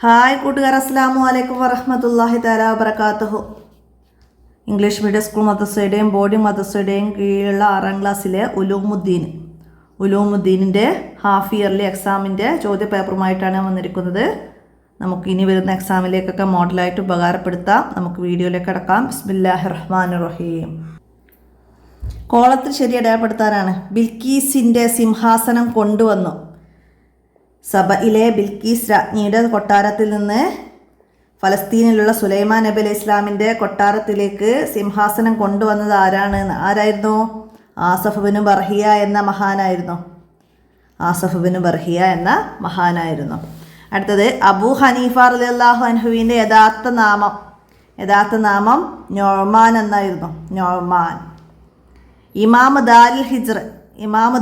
Hi കൂട്ടുകാർ, അസ്സലാമു അലൈക്കും വറഹ്മത്തുള്ളാഹി തആല വബറകാതുഹു. ഇംഗ്ലീഷ് മീഡിയം സ്കൂൾ മദ്രസയുടെയും ബോർഡിംഗ് മദ്രസയുടെയും കീഴിലുള്ള 6ാം ക്ലാസ്സിലെ ഉലൂമുദ്ദീനിൻ്റെ ഹാഫ് ഇയർലി എക്സാമിൻ്റെ ചോദ്യ പേപ്പറുമായിട്ടാണ് വന്നിരിക്കുന്നത്. നമുക്ക് ഇനി വരുന്ന എക്സാമിലേക്കൊക്കെ മോഡലായിട്ട് ഉപകാരപ്പെടുത്താം. നമുക്ക് വീഡിയോയിലേക്ക് കടക്കാം. ബിസ്മില്ലാഹിർ റഹ്മാനിർ റഹീം. കോളത്തിൽ ശരി അടയാളപ്പെടുത്താനാണ്. ബിൽക്കീസിൻ്റെ സിംഹാസനം കൊണ്ടുവന്നു. സബയിലെ ബിൽക്കീസ് രാജ്ഞിയുടെ കൊട്ടാരത്തിൽ നിന്ന് ഫലസ്തീനിലുള്ള സുലൈമാൻ നബി അലൈഹി ഇസ്ലാമിൻ്റെ കൊട്ടാരത്തിലേക്ക് സിംഹാസനം കൊണ്ടുവന്നത് ആരായിരുന്നു? ആസഫ് ബിൻ ബർഹിയ എന്ന മഹാനായിരുന്നു. അടുത്തത് അബൂ ഹനീഫ റളിയല്ലാഹു അൻഹുവിൻ്റെ യഥാർത്ഥ നാമം നൊഅ്മാൻ എന്നായിരുന്നു. നൊഅ്മാൻ. ഇമാം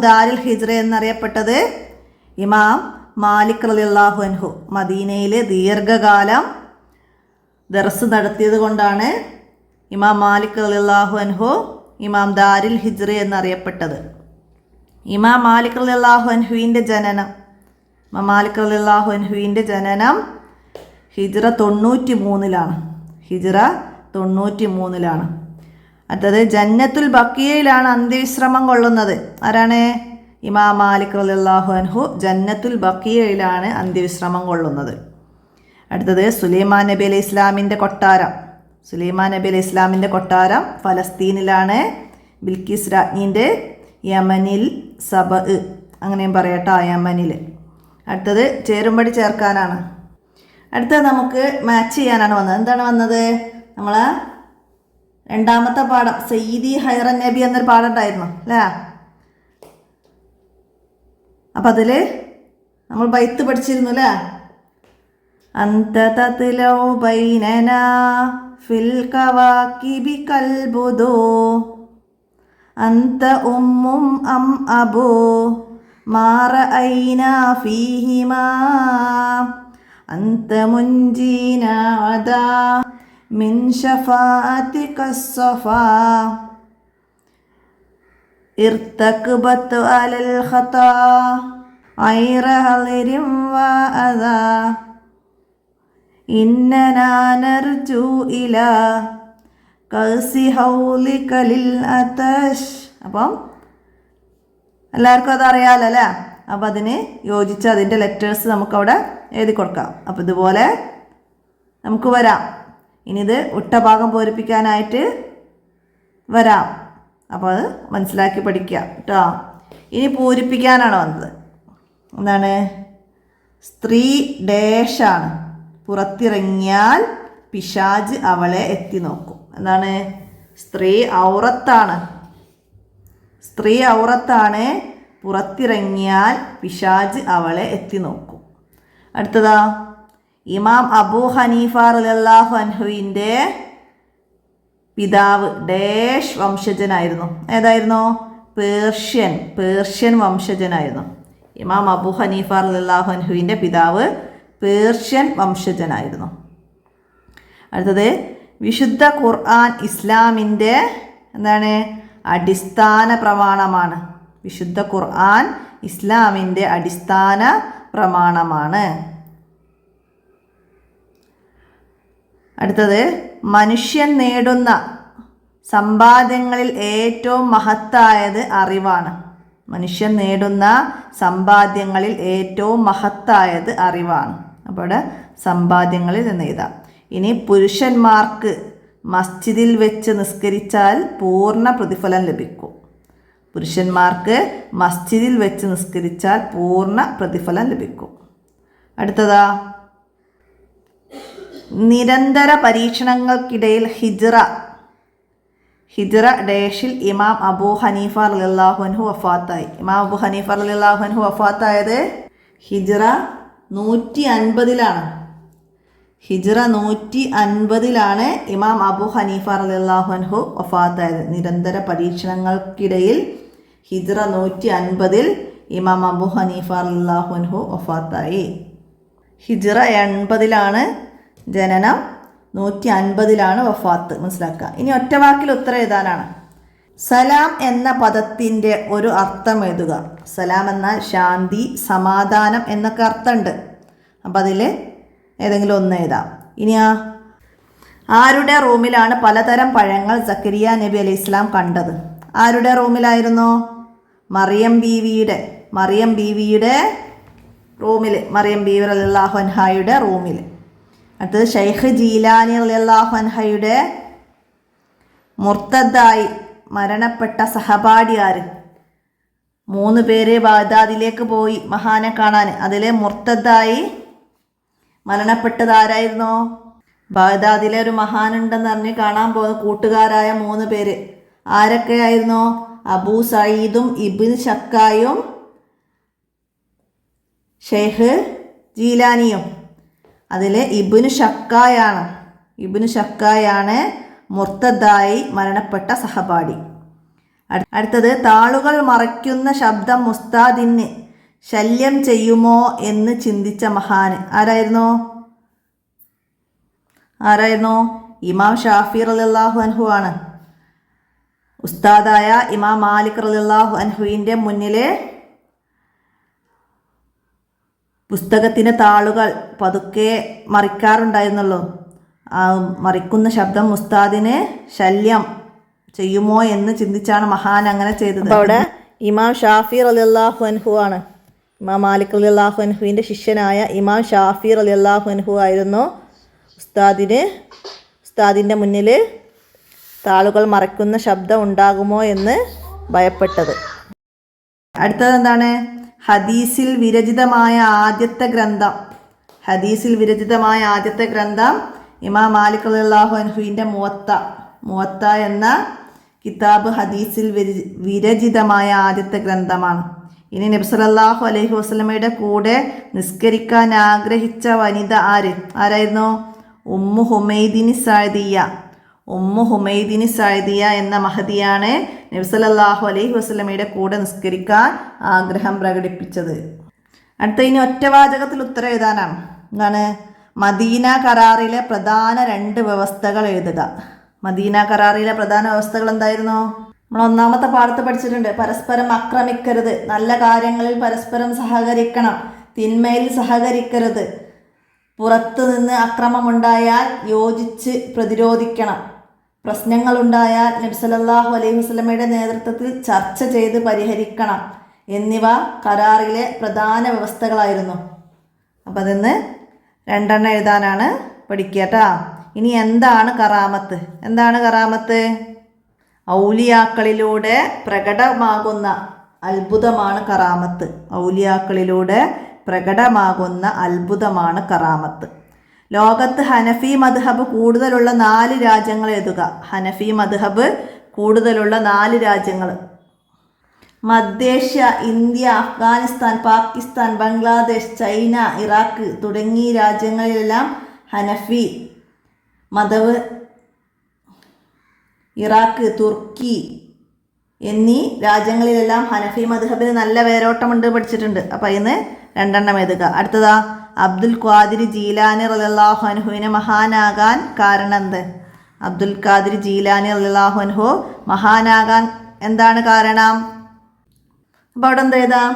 ദാരിൽ ഹിജ്റ എന്നറിയപ്പെട്ടത് ഇമാം മാലിക് റളിയല്ലാഹു അൻഹു. മദീനയിൽ ദീർഘകാലം ദർസ് നടത്തിയത് കൊണ്ടാണ് ഇമാം മാലിക് റളിയല്ലാഹു അൻഹു ഇമാം ദാരിൽ ഹിജ്റ എന്നറിയപ്പെട്ടത്. ഇമാം മാലിക് റളിയല്ലാഹു അൻഹുവിൻ്റെ ജനനം ഹിജ്റ 93-ലാണ്. അടുത്തത് ജന്നത്തുൽ ബഖിയയിലാണ് അന്ത്യവിശ്രമം കൊള്ളുന്നത്. ആരാണ്? ഇമാം മാലിക് റളിയല്ലാഹു അൻഹു ജന്നത്തുൽ ബഖിയയിലാണ് അന്ത്യവിശ്രമം കൊള്ളുന്നത്. അടുത്തത് സുലൈമാൻ നബി അലൈഹി ഇസ്ലാമിൻ്റെ കൊട്ടാരം ഫലസ്തീനിലാണ്. ബിൽക്കീസ് രാജ്ഞിൻ്റെ യമനിൽ അങ്ങനെയും പറയട്ടോ, യമനിൽ. അടുത്തത് ചേരുംപടി ചേർക്കാനാണ്. അടുത്തത് നമുക്ക് മാച്ച് ചെയ്യാനാണ് വന്നത്. എന്താണ് വന്നത്? നമ്മൾ രണ്ടാമത്തെ പാഠം സയ്യിദി ഹൈറൻ നബി എന്നൊരു പാഠം ഉണ്ടായിരുന്നു അല്ലേ? അപ്പം അതിൽ നമ്മൾ ബൈത്ത് പഠിച്ചിരുന്നു അല്ലേ? അന്ത തത്ലൗ ബൈനനാ ഫിൽ കവാകിബി കൽബുദു അന്ത ഉമ്മും അം അബൂ മാ റഅയ്നാ ഫീഹിമാ അന്ത മുൻജീനാ വദാ മിൻ ശഫാഅതിക സഫാ ഇർതക്ബത്തു അലൽ ഖതാ ഐറ ഹളിരിൻ വഅദാ ഇന്നനാ നർജു ഇലാ കൗസി ഹൗലിക ലിൽ അതശ്. അപ്പം എല്ലാവർക്കും അതറിയാമല്ലോ അല്ലേ? അപ്പം അതിന് യോജിച്ച് അതിൻ്റെ ലെറ്റേഴ്സ് നമുക്കവിടെ എഴുതി കൊടുക്കാം. അപ്പോൾ ഇതുപോലെ നമുക്ക് വരാം. ഇനിയിത് വിട്ട ഭാഗം പൂരിപ്പിക്കാനായിട്ട് വരാം. അപ്പോൾ അത് മനസ്സിലാക്കി പഠിക്കുക കേട്ടോ. ഇനി പൂരിപ്പിക്കാനാണ് വന്നത്. എന്താണ്? സ്ത്രീ ഡേഷാണ്. പുറത്തിറങ്ങിയാൽ പിശാജ് അവളെ എത്തി നോക്കും. എന്താണ്? സ്ത്രീ ഔറത്താണ്. പുറത്തിറങ്ങിയാൽ പിശാജ് അവളെ എത്തി നോക്കും. അടുത്തതാ ഇമാം അബൂ ഹനീഫ റളിയല്ലാഹു അൻഹുവിൻ്റെ പിതാവ് ഡേഷ് വംശജനായിരുന്നു. ഏതായിരുന്നു? പേർഷ്യൻ വംശജനായിരുന്നു. ഇമാം അബൂ ഹനീഫ റളിയല്ലാഹു അൻഹുവിൻ്റെ പിതാവ് പേർഷ്യൻ വംശജനായിരുന്നു. അടുത്തത് വിശുദ്ധ ഖുർആൻ ഇസ്ലാമിൻ്റെ അടിസ്ഥാന പ്രമാണമാണ്. വിശുദ്ധ ഖുർആൻ ഇസ്ലാമിൻ്റെ അടിസ്ഥാന പ്രമാണമാണ്. അടുത്തത് മനുഷ്യൻ നേടുന്ന സമ്പാദ്യങ്ങളിൽ ഏറ്റവും മഹത്തായത് അറിവാണ്. അപ്പോൾ ഇവിടെ സമ്പാദ്യങ്ങളിൽ നിന്ന് എഴുതാം. ഇനി പുരുഷന്മാർക്ക് മസ്ജിദിൽ വെച്ച് നിസ്കരിച്ചാൽ പൂർണ്ണ പ്രതിഫലം ലഭിക്കും. അടുത്തതാ നിരന്തര പരീക്ഷണങ്ങൾക്കിടയിൽ ഹിജ്റ ഡേഷിൽ ഇമാം അബൂ ഹനീഫ റളിയല്ലാഹു അൻഹു വഫാത്തായി. ഇമാം അബൂ ഹനീഫ റളിയല്ലാഹു അൻഹു വഫാത്തായത് ഹിജ്റ 150-ലാണ്. ഹിജ്റ 150-ലാണ് ഇമാം അബൂ ഹനീഫ റളിയല്ലാഹു അൻഹു വഫാത്തായത്. നിരന്തര പരീക്ഷണങ്ങൾക്കിടയിൽ ഹിജ്റ 150-ൽ ഇമാം അബൂ ഹനീഫ റളിയല്ലാഹു അൻഹു വഫാത്തായി. ഹിജ്റ 80-ലാണ് ജനനം, 150-ലാണ് വഫാത്ത്. മനസ്സിലാക്കുക. ഇനി ഒറ്റവാക്കിൽ ഉത്തരം എഴുതാനാണ്. സലാം എന്ന പദത്തിൻ്റെ ഒരു അർത്ഥം എഴുതുക. സലാം എന്നാൽ ശാന്തി, സമാധാനം എന്നൊക്കെ അർത്ഥമുണ്ട്. അപ്പം അതിൽ ഏതെങ്കിലും ഒന്ന് എഴുതാം. ഇനിയാ ആരുടെ റൂമിലാണ് പലതരം പഴങ്ങൾ സക്കരിയ നബി അലൈഹി ഇസ്ലാം കണ്ടത്? ആരുടെ റൂമിലായിരുന്നു? മറിയം ബീവിയുടെ റൂമിൽ, മറിയം ബീവി റളിയല്ലാഹു അൻഹായുടെ റൂമിൽ. അടുത്തത് ഷെയ്ഖ് ജീലാനി റളിയല്ലാഹു അൻഹയുടെ മുർത്തദ്ദായി മരണപ്പെട്ട സഹപാഠി ആര്? 3 പേര് ബാഗ്ദാദിലേക്ക് പോയി മഹാനെ കാണാൻ. അതിൽ മുർത്തദ്ദായി മരണപ്പെട്ടത് ആരായിരുന്നു? ബാഗ്ദാദിലെ ഒരു മഹാനുണ്ടെന്ന് പറഞ്ഞ് കാണാൻ പോകുന്ന കൂട്ടുകാരായ 3 പേര് ആരൊക്കെയായിരുന്നു? അബൂ സഈദും ഇബ്ൻ ശക്കായും ഷെയ്ഖ് ജീലാനിയും. അതിൽ ഇബ്നു ഷക്കായാണ് മുർത്തദ്ദായി മരണപ്പെട്ട സഹപാഠി. അടുത്തത് താളുകൾ മറയ്ക്കുന്ന ശബ്ദം ഉസ്താദിന് ശല്യം ചെയ്യുമോ എന്ന് ചിന്തിച്ച മഹാന് ആരായിരുന്നു? ഇമാം ഷാഫി റളിയല്ലാഹു അൻഹു ആണ്. ഉസ്താദായ ഇമാം മാലിക് റളിയല്ലാഹു അൻഹുവിൻ്റെ മുന്നിൽ പുസ്തകത്തിൻ്റെ താളുകൾ പതുക്കെ മറിക്കാറുണ്ടായിരുന്നുള്ളൂ. ആ മറിക്കുന്ന ശബ്ദം ഉസ്താദിന് ശല്യം ചെയ്യുമോ എന്ന് ചിന്തിച്ചാണ് മഹാൻ അങ്ങനെ ചെയ്തത്. അവിടെ ഇമാം ഷാഫി റളിയല്ലാഹു അൻഹു ആണ്. ഇമാം മാലിക് റളിയല്ലാഹു അൻഹുവിൻ്റെ ശിഷ്യനായ ഇമാം ഷാഫി റളിയല്ലാഹു അൻഹു ആയിരുന്നു ഉസ്താദിൻ്റെ മുന്നിൽ താളുകൾ മറയ്ക്കുന്ന ശബ്ദം ഉണ്ടാകുമോ എന്ന് ഭയപ്പെട്ടത്. അടുത്തത് എന്താണ്? ഹദീസിൽ വിരചിതമായ ആദ്യത്തെ ഗ്രന്ഥം ഇമാം മാലിക് റളിയല്ലാഹു അൻഹുവിൻ്റെ മുവത്ത എന്ന കിതാബ് ഹദീസിൽ വിരചിതമായ ആദ്യത്തെ ഗ്രന്ഥമാണ്. ഇനി നബി സല്ലല്ലാഹു അലൈഹി വസല്ലമയുടെ കൂടെ നിസ്കരിക്കാൻ ആഗ്രഹിച്ച വനിത ആരായിരുന്നു? ഉമ്മു ഹുമൈദിനി സാദിയ എന്ന മഹദിയാണ് നബി സല്ലല്ലാഹു അലൈഹി വസല്ലമയുടെ കൂടെ നിസ്കരിക്കാൻ ആഗ്രഹം പ്രകടിപ്പിച്ചത്. അടുത്ത ഇനി ഒറ്റവാചകത്തിൽ ഉത്തരം എഴുതാനാണ്. എന്താണ്? മദീന കരാറിലെ പ്രധാന 2 വ്യവസ്ഥകൾ എഴുതുക. മദീന കരാറിലെ പ്രധാന വ്യവസ്ഥകൾ എന്തായിരുന്നു? നമ്മൾ 1-ാമത്തെ പാഠത്ത് പഠിച്ചിട്ടുണ്ട്. പരസ്പരം ആക്രമിക്കരുത്, നല്ല കാര്യങ്ങളിൽ പരസ്പരം സഹകരിക്കണം, തിന്മയിൽ സഹകരിക്കരുത്, പുറത്തു നിന്ന് അക്രമമുണ്ടായാൽ യോജിച്ച് പ്രതിരോധിക്കണം, പ്രശ്നങ്ങളുണ്ടായാൽ നബി സല്ലല്ലാഹു അലൈഹി വസല്ലമയുടെ നേതൃത്വത്തിൽ ചർച്ച ചെയ്ത് പരിഹരിക്കണം എന്നിവ കരാറിലെ പ്രധാന വ്യവസ്ഥകളായിരുന്നു. അപ്പം അതിന്ന് 2 എഴുതാനാണ് പഠിക്കട്ടാ. ഇനി എന്താണ് കറാമത്ത്? ഔലിയാക്കളിലൂടെ പ്രകടമാകുന്ന അത്ഭുതമാണ് കറാമത്ത്. ലോകത്ത് ഹനഫി മദ്ഹബ് കൂടുതലുള്ള 4 രാജ്യങ്ങൾ എഴുതുക. മധ്യേഷ്യ, India, Afghanistan, Pakistan, Bangladesh, China, Iraq തുടങ്ങിയ രാജ്യങ്ങളിലെല്ലാം ഹനഫി മദ്ഹബ്, ഇറാഖ്, തുർക്കി എന്നീ രാജ്യങ്ങളിലെല്ലാം ഹനഫി മദ്ഹബിന് നല്ല വേരോട്ടമുണ്ട് പഠിച്ചിട്ടുണ്ട്. അപ്പം അതിന് 2 എഴുതുക. അടുത്തതാ അബ്ദുൽ ഖാദിർ ജീലാനി റളിയല്ലാഹു അൻഹുവിനെ മഹാനാകാൻ കാരണം എന്ത്? അബ്ദുൽ ഖാദിർ ജീലാനി റളിയല്ലാഹു അൻഹു മഹാനാകാൻ എന്താണ് കാരണം? അപ്പോൾ അവിടെ എന്ത് എഴുതാം?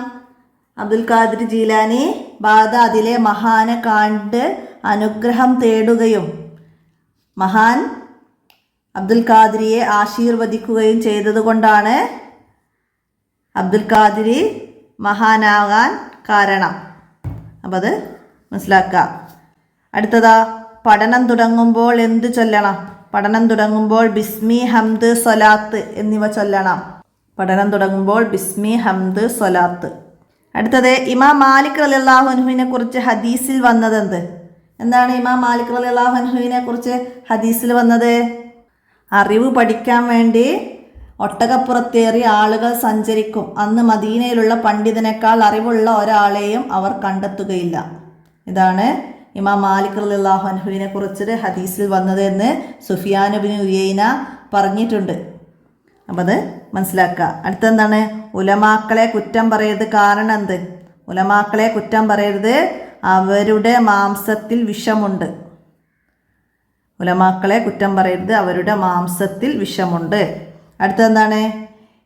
അബ്ദുൽ ഖാദിർ ജീലാനി ബാഗ്ദാദിലെ മഹാനെ കണ്ട് അനുഗ്രഹം തേടുകയും മഹാൻ അബ്ദുൽ ഖാദിരിയെ ആശീർവദിക്കുകയും ചെയ്തതുകൊണ്ടാണ് അബ്ദുൽ ഖാദിർ മഹാനാകാൻ കാരണം. അപ്പം അത് മനസ്സിലാക്കുക. അടുത്തതാ പഠനം തുടങ്ങുമ്പോൾ എന്ത് ചൊല്ലണം? ബിസ്മി, ഹംദ്, സ്വലാത്ത് എന്നിവ ചൊല്ലണം. അടുത്തത് ഇമാം മാലിക് റളിയല്ലാഹു അൻഹുവിനെ കുറിച്ച് ഹദീസിൽ വന്നത് എന്ത്? എന്താണ് ഇമാം മാലിക് റളിയല്ലാഹു അൻഹുവിനെ കുറിച്ച് ഹദീസിൽ വന്നത്? അറിവ് പഠിക്കാൻ വേണ്ടി ഒട്ടകപ്പുറത്തേറി ആളുകൾ സഞ്ചരിക്കും. അന്ന് മദീനയിലുള്ള പണ്ഡിതനേക്കാൾ അറിവുള്ള ഒരാളെയും അവർ കണ്ടെത്തുകയില്ല. ഇതാണ് ഇമാം മാലിക് റളിയല്ലാഹു അൻഹുവിനെ കുറിച്ച് ഹദീസിൽ വന്നത് എന്ന് സുഫിയാൻ ഇബ്നു ഉയൈന പറഞ്ഞിട്ടുണ്ട്. അപ്പം അത് മനസ്സിലാക്കുക. അടുത്തെന്താണ്? ഉലമാക്കളെ കുറ്റം പറയരുത്. കാരണം എന്ത്? ഉലമാക്കളെ കുറ്റം പറയരുത്, അവരുടെ മാംസത്തിൽ വിഷമുണ്ട്. അടുത്തെന്താണ്?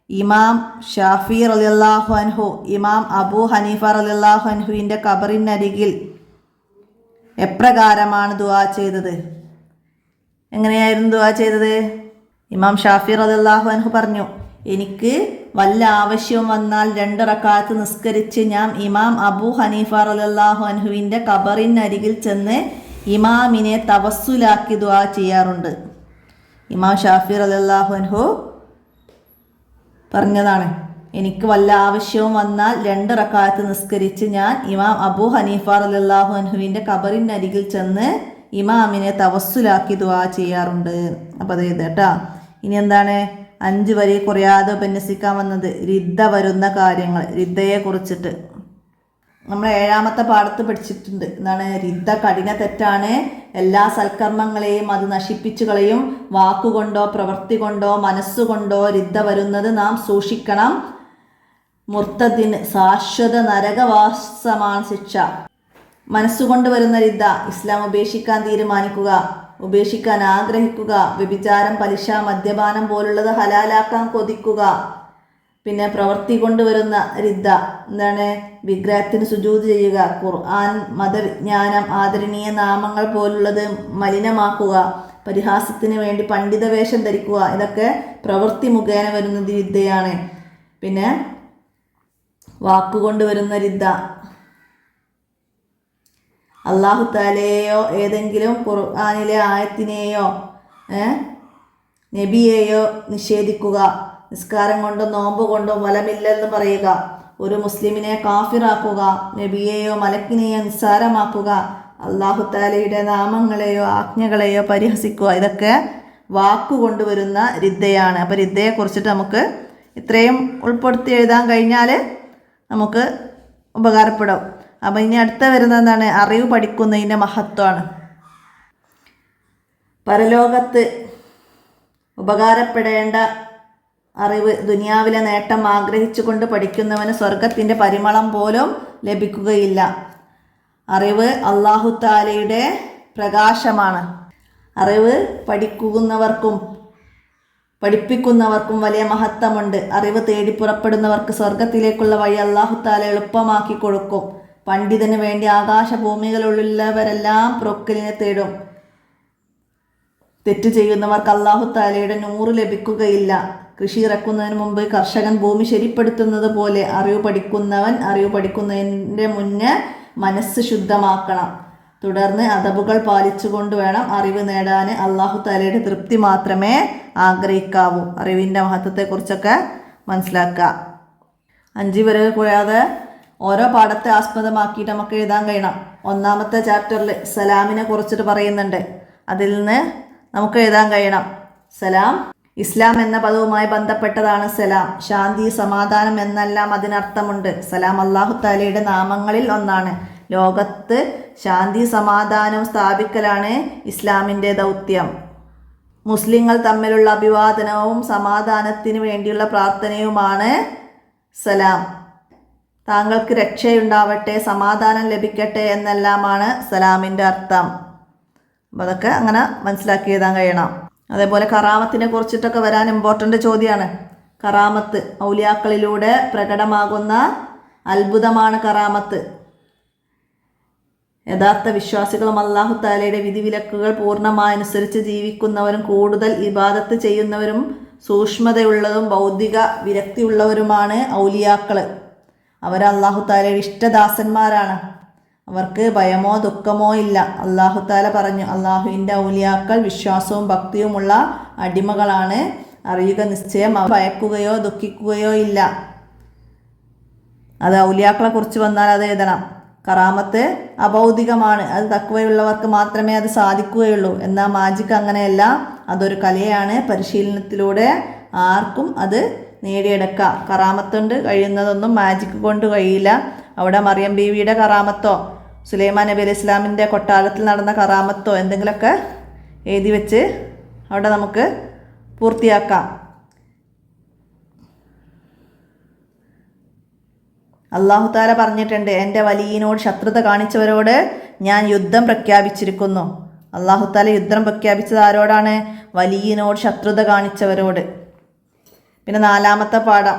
ഇമാം ഷാഫി റളിയല്ലാഹു അൻഹു ഇമാം അബൂ ഹനീഫ റളിയല്ലാഹു അൻഹുവിൻ്റെ ഖബറിനരികിൽ എപ്രകാരമാണ് ദുആ ചെയ്തത്? എങ്ങനെയായിരുന്നു ദുആ ചെയ്തത്? ഇമാം ഷാഫി റളിയല്ലാഹു അൻഹു പറഞ്ഞു, എനിക്ക് വല്ല ആവശ്യവും വന്നാൽ 2 റക്അത്ത് നിസ്കരിച്ച് ഞാൻ ഇമാം അബൂ ഹനീഫ റളിയല്ലാഹു അൻഹുവിൻ്റെ ഖബറിനരികിൽ ചെന്ന് ഇമാമിനെ തവസ്സുലാക്കി ദുആ ചെയ്യാറുണ്ട്. ഇമാം ഷാഫി റളിയല്ലാഹു അൻഹു പറഞ്ഞതാണ്, എനിക്ക് വല്ല ആവശ്യവും വന്നാൽ 2 റക്അത്ത് നിസ്കരിച്ച് ഞാൻ ഇമാം അബൂ ഹനീഫ റളിയല്ലാഹു അൻഹുവിൻ്റെ ഖബറിനരികിൽ ചെന്ന് ഇമാമിനെ തവസ്സുലാക്കി ദുആ ചെയ്യാറുണ്ട്. അപ്പോൾ അത് കേട്ടോ. ഇനി എന്താണ് 5 വരി കുറയാതെ ഉപന്യസിക്കാൻ വന്നത്? റിദ്ദ വരുന്ന കാര്യങ്ങൾ, റിദ്ദയെ കുറിച്ചിട്ട് നമ്മൾ 7ാമത്തെ പാഠത്ത് പഠിച്ചിട്ടുണ്ട്. എന്താണ് റിദ്ദ? കഠിന തെറ്റാണ്. എല്ലാ സൽക്കർമ്മങ്ങളെയും അത് നശിപ്പിച്ചു കളയും. വാക്കുകൊണ്ടോ പ്രവൃത്തി കൊണ്ടോ മനസ്സുകൊണ്ടോ റിദ്ദ വരുന്നത് നാം സൂക്ഷിക്കണം. മുർത്തദിന് ശാശ്വത നരകവാസമാണ് ശിക്ഷ. മനസ്സുകൊണ്ട് വരുന്ന റിദ്ദ: ഇസ്ലാം ഉപേക്ഷിക്കാൻ തീരുമാനിക്കുക, ഉപേക്ഷിക്കാൻ ആഗ്രഹിക്കുക, വ്യഭിചാരം, പലിശ, മദ്യപാനം പോലുള്ളത് ഹലാലാക്കാൻ കൊതിക്കുക. പിന്നെ പ്രവൃത്തി കൊണ്ടുവരുന്ന റിദ്ദ എന്താണ്? വിഗ്രഹത്തിന് സുജൂദ് ചെയ്യുക, ഖുർആൻ, മതവിജ്ഞാനം, ആദരണീയ നാമങ്ങൾ പോലുള്ളത് മലിനമാക്കുക, പരിഹാസത്തിന് വേണ്ടി പണ്ഡിത വേഷം ധരിക്കുക. ഇതൊക്കെ പ്രവൃത്തി മുഖേന വരുന്ന റിദ്ദയാണ്. പിന്നെ വാക്കുകൊണ്ട് വരുന്ന റിദ്ദ: അല്ലാഹു തആലയെയോ ഏതെങ്കിലും ഖുർആനിലെ ആയത്തിനെയോ നബിയെയോ നിഷേധിക്കുക, നിസ്കാരം കൊണ്ടോ നോമ്പ് കൊണ്ടോ ഫലമില്ലെന്ന് പറയുക, ഒരു മുസ്ലിമിനെ കാഫിറാക്കുക, നബിയെയോ മലക്കിനെയോ നിസ്സാരമാക്കുക, അല്ലാഹു തആലയുടെ നാമങ്ങളെയോ ആജ്ഞകളെയോ പരിഹസിക്കുക. ഇതൊക്കെ വാക്കുകൊണ്ടുവരുന്ന റിദ്ദയാണ്. അപ്പോൾ റിദ്ദയെ കുറിച്ചിട്ട് നമുക്ക് ഇത്രയും ഉൾപ്പെടുത്തി എഴുതാൻ കഴിഞ്ഞാൽ നമുക്ക് ഉപകാരപ്പെടും. അപ്പോൾ ഇനി അടുത്ത വരുന്നത് എന്താണ്? അറിവ് പഠിക്കുന്നതിൻ്റെ മഹത്വമാണ്. പരലോകത്ത് ഉപകാരപ്പെടേണ്ട അറിവ്, ദുനിയാവിലെ നേട്ടം ആഗ്രഹിച്ചുകൊണ്ട് പഠിക്കുന്നവന് സ്വർഗത്തിൻ്റെ പരിമളം പോലും ലഭിക്കുകയില്ല. അറിവ് അല്ലാഹു തആലയുടെ പ്രകാശമാണ്. അറിവ് പഠിക്കുന്നവർക്കും പഠിപ്പിക്കുന്നവർക്കും വലിയ മഹത്വമുണ്ട്. അറിവ് തേടി പുറപ്പെടുന്നവർക്ക് സ്വർഗത്തിലേക്കുള്ള വഴി അല്ലാഹു തആല എളുപ്പമാക്കി കൊടുക്കും. പണ്ഡിതന് വേണ്ടി ആകാശഭൂമികളുള്ളവരെല്ലാം പ്രൊക്കലിനെ തേടും. തെറ്റ് ചെയ്യുന്നവർക്ക് അല്ലാഹു തആലയുടെ നൂറ് ലഭിക്കുകയില്ല. കൃഷി ഇറക്കുന്നതിന് മുമ്പ് കർഷകൻ ഭൂമി ശരിപ്പെടുത്തുന്നത് പോലെ അറിവ് പഠിക്കുന്നതിൻ്റെ മുന്നേ മനസ്സ് ശുദ്ധമാക്കണം. തുടർന്ന് അദബുകൾ പാലിച്ചുകൊണ്ട് വേണം അറിവ് നേടാൻ. അല്ലാഹു തആലയുടെ തൃപ്തി മാത്രമേ ആഗ്രഹിക്കാവൂ. അറിവിൻ്റെ മഹത്വത്തെക്കുറിച്ചൊക്കെ മനസ്സിലാക്കുക. 5 വരെ കൂടാതെ ഓരോ പാഠത്തെ ആസ്പദമാക്കിയിട്ട് നമുക്ക് എഴുതാൻ കഴിയണം. 1ാമത്തെ ചാപ്റ്ററിൽ സലാമിനെ കുറിച്ചിട്ട് പറയുന്നുണ്ട്. അതിൽ നിന്ന് നമുക്ക് എഴുതാൻ കഴിയണം. സലാം, ഇസ്ലാം എന്ന പദവുമായി ബന്ധപ്പെട്ടതാണ് സലാം. ശാന്തി, സമാധാനം എന്നെല്ലാം അതിനർത്ഥമുണ്ട്. സലാം അല്ലാഹു തആലയുടെ നാമങ്ങളിൽ ഒന്നാണ്. ലോകത്ത് ശാന്തി സമാധാനവും സ്ഥാപിക്കലാണ് ഇസ്ലാമിൻ്റെ ദൗത്യം. മുസ്ലിങ്ങൾ തമ്മിലുള്ള അഭിവാദനവും സമാധാനത്തിന് വേണ്ടിയുള്ള പ്രാർത്ഥനയുമാണ് സലാം. താങ്കൾക്ക് രക്ഷയുണ്ടാവട്ടെ, സമാധാനം ലഭിക്കട്ടെ എന്നെല്ലാമാണ് സലാമിൻ്റെ അർത്ഥം. അപ്പോൾ അതൊക്കെ അങ്ങനെ മനസ്സിലാക്കി എഴുതാൻ കഴിയണം. അതേപോലെ കറാമത്തിനെ കുറിച്ചിട്ടൊക്കെ വരാൻ ഇമ്പോർട്ടൻ്റ് ചോദ്യമാണ്. കറാമത്ത് ഔലിയാക്കളിലൂടെ പ്രകടമാകുന്ന അത്ഭുതമാണ് കറാമത്ത്. യഥാർത്ഥ വിശ്വാസികളും അല്ലാഹു തആലയുടെ വിധിവിലക്കുകൾ പൂർണ്ണമായി അനുസരിച്ച് ജീവിക്കുന്നവരും കൂടുതൽ ഇബാദത്ത് ചെയ്യുന്നവരും സൂക്ഷ്മതയുള്ളതും ബൗദ്ധിക വിരക്തിയുള്ളവരുമാണ് ഔലിയാക്കൾ. അവർ അല്ലാഹു തആലയുടെ ഇഷ്ടദാസന്മാരാണ്. അവർക്ക് ഭയമോ ദുഃഖമോ ഇല്ല. അല്ലാഹു തആല പറഞ്ഞു, അല്ലാഹുവിൻ്റെ ഔലിയാക്കൾ വിശ്വാസവും ഭക്തിയുമുള്ള അടിമകളാണ്. അറിയുക നിശ്ചയം അവർ ഭയക്കുകയോ ദുഃഖിക്കുകയോ ഇല്ല. അത് ഔലിയാക്കളെ കുറിച്ച് വന്നാൽ അത് എഴുതണം. കറാമത്ത് അഭൗതികമാണ്. അത് തഖ്വയുള്ളവർക്ക് മാത്രമേ അത് സാധിക്കുകയുള്ളൂ. എന്നാൽ മാജിക് അങ്ങനെയല്ല. അതൊരു കലയാണ്. പരിശീലനത്തിലൂടെ ആർക്കും അത് നേടിയെടുക്കാം. കറാമത്തുണ്ട് കഴിയുന്നതൊന്നും മാജിക് കൊണ്ട് കഴിയില്ല. അവിടെ മറിയം ബീവിയുടെ കറാമത്തോ സുലൈമാൻ നബി അലൈഹി ഇസ്ലാമിൻ്റെ കൊട്ടാരത്തിൽ നടന്ന കറാമത്തോ എന്തെങ്കിലുമൊക്കെ എഴുതി വെച്ച് അവിടെ നമുക്ക് പൂർത്തിയാക്കാം. അല്ലാഹു തആല പറഞ്ഞിട്ടുണ്ട്, എൻ്റെ വലിയനോട് ശത്രുത കാണിച്ചവരോട് ഞാൻ യുദ്ധം പ്രഖ്യാപിച്ചിരിക്കുന്നു. അല്ലാഹു തആല യുദ്ധം പ്രഖ്യാപിച്ചത് ആരോടാണ്? വലിയനോട് ശത്രുത കാണിച്ചവരോട്. പിന്നെ 4ാമത്തെ പാഠം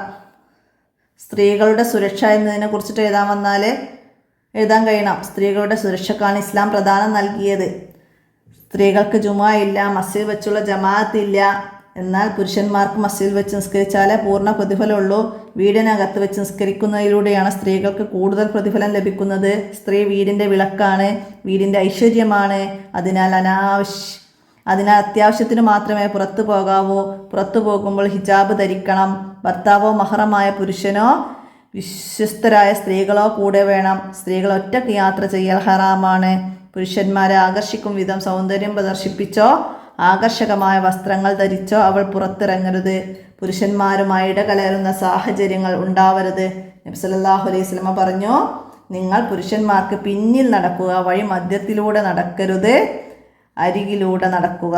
സ്ത്രീകളുടെ സുരക്ഷ എന്നതിനെ കുറിച്ചിട്ട് എഴുതാൻ വന്നാൽ എഴുതാൻ കഴിയണം. സ്ത്രീകളുടെ സുരക്ഷക്കാണ് ഇസ്ലാം പ്രധാനം നൽകിയത്. സ്ത്രീകൾക്ക് ജുമുഅ ഇല്ല, മസ്ജിദ് വെച്ചുള്ള ജമാഅത്ത് ഇല്ല. എന്നാൽ പുരുഷന്മാർക്ക് മസ്ജിദ് വെച്ച് നിസ്കരിച്ചാലേ പൂർണ്ണ പ്രതിഫലമുള്ളൂ. വീടിനകത്ത് വെച്ച് നിസ്കരിക്കുന്നതിലൂടെയാണ് സ്ത്രീകൾക്ക് കൂടുതൽ പ്രതിഫലം ലഭിക്കുന്നത്. സ്ത്രീ വീടിൻ്റെ വിളക്കാണ്, വീടിൻ്റെ ഐശ്വര്യമാണ്. അതിനാൽ അത്യാവശ്യത്തിന് മാത്രമേ പുറത്തു പോകാവൂ. പുറത്തു പോകുമ്പോൾ ഹിജാബ് ധരിക്കണം. ഭർത്താവോ മഹറമായ പുരുഷനോ വിശ്വസ്തരായ സ്ത്രീകളോ കൂടെ വേണം. സ്ത്രീകൾ ഒറ്റയ്ക്ക് യാത്ര ചെയ്യൽ ഹറാമാണ്. പുരുഷന്മാരെ ആകർഷിക്കും വിധം സൗന്ദര്യം പ്രദർശിപ്പിച്ചോ ആകർഷകമായ വസ്ത്രങ്ങൾ ധരിച്ചോ അവൾ പുറത്തിറങ്ങരുത്. പുരുഷന്മാരുമായി ഇടകലരുന്ന സാഹചര്യങ്ങൾ ഉണ്ടാവരുത്. നബി സല്ലല്ലാഹു അലൈഹി വസല്ലമ പറഞ്ഞു, നിങ്ങൾ പുരുഷന്മാർക്ക് പിന്നിൽ നടക്കുക, വഴി മധ്യത്തിലൂടെ നടക്കരുത്, അരികിലൂടെ നടക്കുക.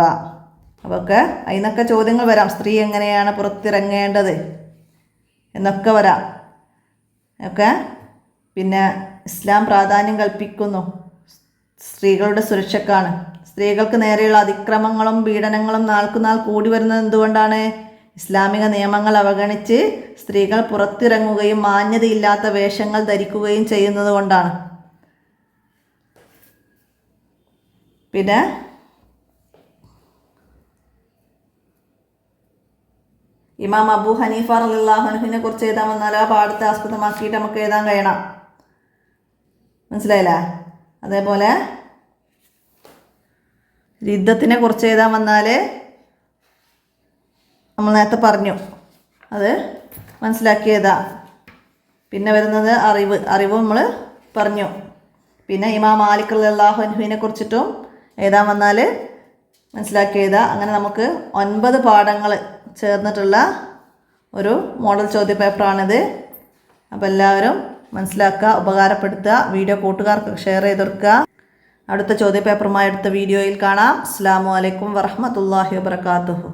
അതൊക്കെ അതിനൊക്കെ ചോദ്യങ്ങൾ വരാം. സ്ത്രീ എങ്ങനെയാണ് പുറത്തിറങ്ങേണ്ടത് എന്നൊക്കെ വരാം. ഒക്കെ പിന്നെ ഇസ്ലാം പ്രാധാന്യം കൽപ്പിക്കുന്നു സ്ത്രീകളുടെ സുരക്ഷക്കാണ്. സ്ത്രീകൾക്ക് നേരെയുള്ള അതിക്രമങ്ങളും പീഡനങ്ങളും നാൾക്കുനാൾ കൂടി വരുന്നത് എന്തുകൊണ്ടാണ്? ഇസ്ലാമിക നിയമങ്ങൾ അവഗണിച്ച് സ്ത്രീകൾ പുറത്തിറങ്ങുകയും മാന്യതയില്ലാത്ത വേഷങ്ങൾ ധരിക്കുകയും ചെയ്യുന്നത് കൊണ്ടാണ്. പിന്നെ ഇമാം അബൂ ഹനീഫ റളിയല്ലാഹു അൻഹുവിനെ കുറിച്ച് എഴുതാൻ വന്നാൽ ആ പാഠത്തെ ആസ്പദമാക്കിയിട്ട് നമുക്ക് എഴുതാൻ കഴിയണം. മനസ്സിലായില്ലേ? അതേപോലെ യുദ്ധത്തിനെ കുറിച്ച് എഴുതാൻ വന്നാൽ നമ്മൾ നേരത്തെ പറഞ്ഞു, അത് മനസ്സിലാക്കിയതാ. പിന്നെ വരുന്നത് അറിവ് നമ്മൾ പറഞ്ഞു. പിന്നെ ഇമാം മാലിക് റളിയല്ലാഹു അൻഹുവിനെ കുറിച്ചിട്ടും എഴുതാൻ വന്നാൽ മനസ്സിലാക്കിയതാ. അങ്ങനെ നമുക്ക് 9 പാഠങ്ങൾ ചേർന്നിട്ടുള്ള ഒരു മോഡൽ ചോദ്യ പേപ്പറാണിത്. അപ്പോൾ എല്ലാവരും മനസ്സിലാക്കുക, ഉപകാരപ്പെടുത്തുക, വീഡിയോ കൂട്ടുകാർക്ക് ഷെയർ ചെയ്ത് കൊടുക്കുക. അടുത്ത ചോദ്യ പേപ്പറുമായി അടുത്ത വീഡിയോയിൽ കാണാം. അസ്സലാമു അലൈക്കും വറഹ്മത്തുള്ളാഹി വബറകാതുഹു.